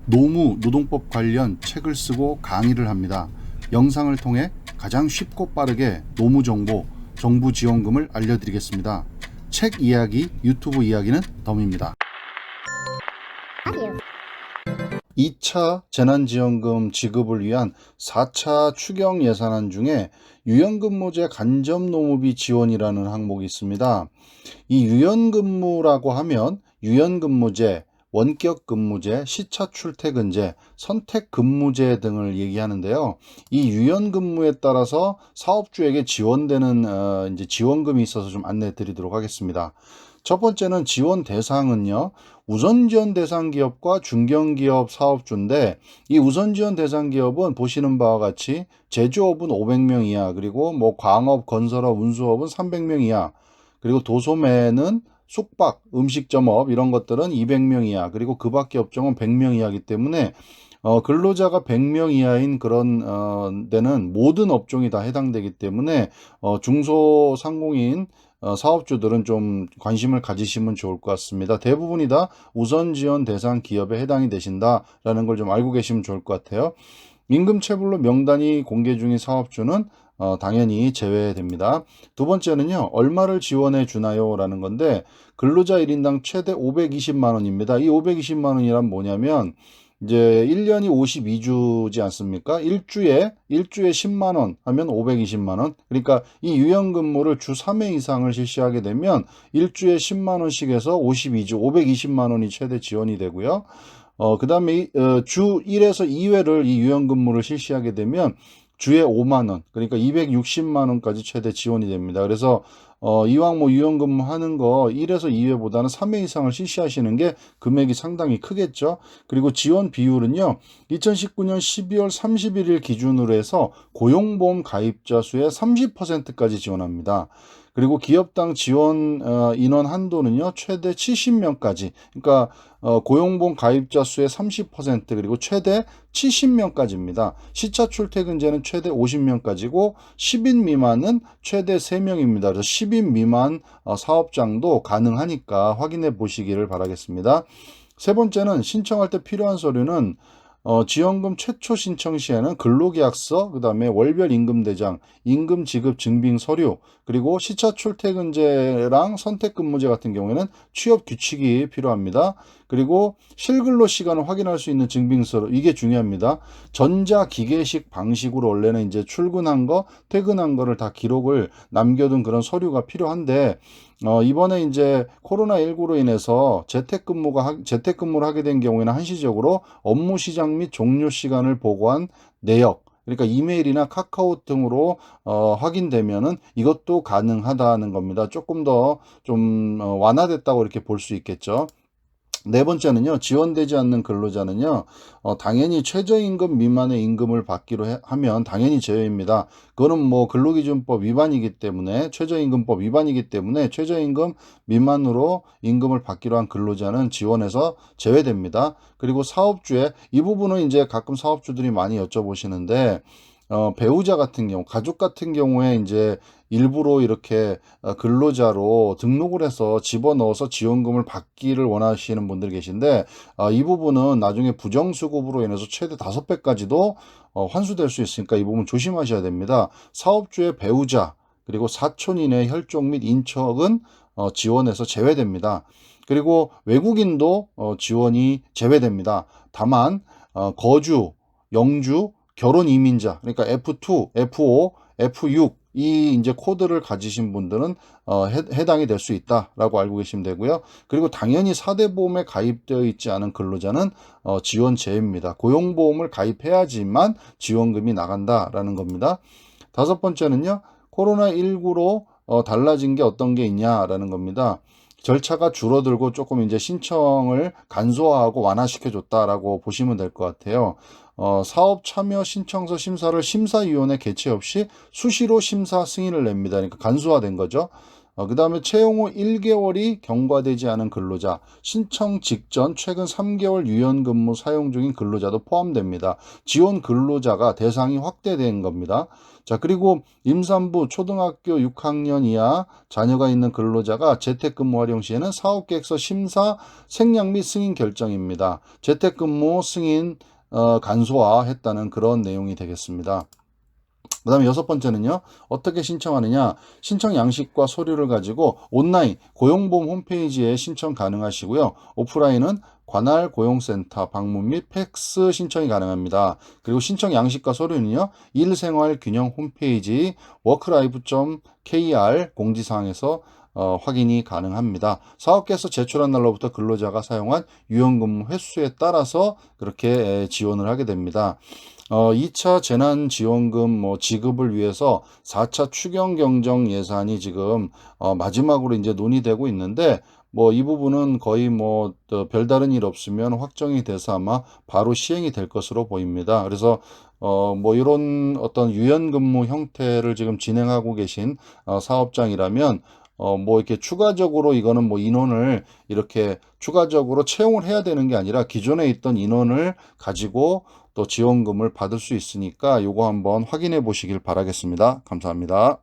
노동법 관련 책을 쓰고 강의를 합니다. 영상을 통해 가장 쉽고 빠르게 노무 정보, 정부 지원금을 알려드리겠습니다. 책 이야기, 유튜브 이야기는 덤입니다. 2차 재난지원금 지급을 위한 4차 추경 예산안 중에 유연근무제 간접노무비 지원이라는 항목이 있습니다. 이 유연근무라고 하면 유연근무제, 원격근무제, 시차출퇴근제, 선택근무제 등을 얘기하는데요. 이 유연근무에 따라서 사업주에게 지원되는 이제 지원금이 있어서 좀 안내 드리도록 하겠습니다. 첫 번째는 지원 대상은요, 우선지원 대상 기업과 중견기업 사업주인데, 이 우선지원 대상 기업은 보시는 바와 같이 제조업은 500명 이하, 그리고 광업, 건설업, 운수업은 300명 이하, 그리고 도소매는 숙박, 음식점업 이런 것들은 200명 이하, 그리고 그 밖에 업종은 100명 이하이기 때문에 근로자가 100명 이하인 그런 데는 모든 업종이 다 해당되기 때문에 중소상공인 사업주들은 좀 관심을 가지시면 좋을 것 같습니다. 대부분이 다 우선 지원 대상 기업에 해당이 되신다라는 걸 좀 알고 계시면 좋을 것 같아요. 임금체불로 명단이 공개 중인 사업주는 당연히 제외됩니다. 두 번째는요, 얼마를 지원해 주나요? 라는 건데, 근로자 1인당 최대 520만 원입니다. 이 520만 원이란 뭐냐면, 이제 1년이 52주지 않습니까? 일주에 10만 원 하면 520만 원. 그러니까 이 유연근무를 주 3회 이상을 실시하게 되면 일주에 10만 원씩 해서 52주 520만 원이 최대 지원이 되고요. 그 다음에 주 1에서 2회를 이 유연근무를 실시하게 되면 주에 5만 원, 그러니까 260만 원까지 최대 지원이 됩니다. 그래서 이왕 유연근무 하는 거 1에서 2회보다는 3회 이상을 실시하시는 게 금액이 상당히 크겠죠. 그리고 지원 비율은요, 2019년 12월 31일 기준으로 해서 고용보험 가입자 수의 30%까지 지원합니다. 그리고 기업당 지원 인원 한도는요, 최대 70명까지. 그러니까 고용보험 가입자 수의 30% 그리고 최대 70명까지입니다. 시차 출퇴근제는 최대 50명까지고 10인 미만은 최대 3명입니다. 그래서 10인 미만 사업장도 가능하니까 확인해 보시기를 바라겠습니다. 세 번째는 신청할 때 필요한 서류는 지원금 최초 신청 시에는 근로계약서, 그 다음에 월별 임금대장, 임금 지급 증빙 서류, 그리고 시차 출퇴근제랑 선택근무제 같은 경우에는 취업 규칙이 필요합니다. 그리고 실근로 시간을 확인할 수 있는 증빙서, 이게 중요합니다. 전자기계식 방식으로 원래는 이제 출근한 거, 퇴근한 거를 다 기록을 남겨둔 그런 서류가 필요한데, 이번에 이제 코로나19로 인해서 재택근무를 하게 된 경우에는 한시적으로 업무 시작 및 종료 시간을 보고한 내역, 그러니까 이메일이나 카카오 등으로 확인되면은 이것도 가능하다는 겁니다. 조금 더 좀 완화됐다고 이렇게 볼 수 있겠죠. 네 번째는요, 지원되지 않는 근로자는요, 당연히 최저임금 미만의 임금을 받기로 하면 당연히 제외입니다. 그거는 근로기준법 위반이기 때문에, 최저임금법 위반이기 때문에 최저임금 미만으로 임금을 받기로 한 근로자는 지원에서 제외됩니다. 그리고 사업주의, 이 부분은 이제 가끔 사업주들이 많이 여쭤보시는데, 배우자 같은 경우, 가족 같은 경우에 이제 일부러 이렇게 근로자로 등록을 해서 집어넣어서 지원금을 받기를 원하시는 분들 계신데, 이 부분은 나중에 부정수급으로 인해서 최대 5배까지도 환수될 수 있으니까 이 부분 조심하셔야 됩니다. 사업주의 배우자, 그리고 사촌 이내 혈족 및 인척은 지원에서 제외됩니다. 그리고 외국인도 지원이 제외됩니다. 다만 거주, 영주, 결혼 이민자, 그러니까 F2, F5, F6 이 이제 코드를 가지신 분들은 해당이 될 수 있다라고 알고 계시면 되고요. 그리고 당연히 4대 보험에 가입되어 있지 않은 근로자는 지원 제외입니다. 고용보험을 가입해야지만 지원금이 나간다라는 겁니다. 다섯 번째는요, 코로나19로 달라진 게 어떤 게 있냐라는 겁니다. 절차가 줄어들고 조금 이제 신청을 간소화하고 완화시켜줬다라고 보시면 될 것 같아요. 사업 참여 신청서 심사를 심사위원회 개최 없이 수시로 심사 승인을 냅니다. 그러니까 간소화된 거죠. 그 다음에 채용 후 1개월이 경과되지 않은 근로자, 신청 직전 최근 3개월 유연근무 사용 중인 근로자도 포함됩니다. 지원 근로자가 대상이 확대된 겁니다. 자, 그리고 임산부 초등학교 6학년 이하 자녀가 있는 근로자가 재택근무 활용 시에는 사업계획서 심사, 생략 및 승인 결정입니다. 재택근무 승인 간소화했다는 그런 내용이 되겠습니다. 그 다음에 여섯 번째는요, 어떻게 신청하느냐. 신청 양식과 서류를 가지고 온라인 고용보험 홈페이지에 신청 가능하시고요. 오프라인은 관할 고용센터 방문 및 팩스 신청이 가능합니다. 그리고 신청 양식과 서류는요, 일생활균형 홈페이지 worklife.kr 공지사항에서 확인이 가능합니다. 사업계에서 제출한 날로부터 근로자가 사용한 유연근무 횟수에 따라서 그렇게 지원을 하게 됩니다. 2차 재난지원금 지급을 위해서 4차 추경경정 예산이 지금 마지막으로 이제 논의되고 있는데, 이 부분은 거의 별다른 일 없으면 확정이 돼서 아마 바로 시행이 될 것으로 보입니다. 그래서 이런 어떤 유연근무 형태를 지금 진행하고 계신 사업장이라면 이렇게 추가적으로 이거는 인원을 이렇게 추가적으로 채용을 해야 되는 게 아니라 기존에 있던 인원을 가지고 또 지원금을 받을 수 있으니까 요거 한번 확인해 보시길 바라겠습니다. 감사합니다.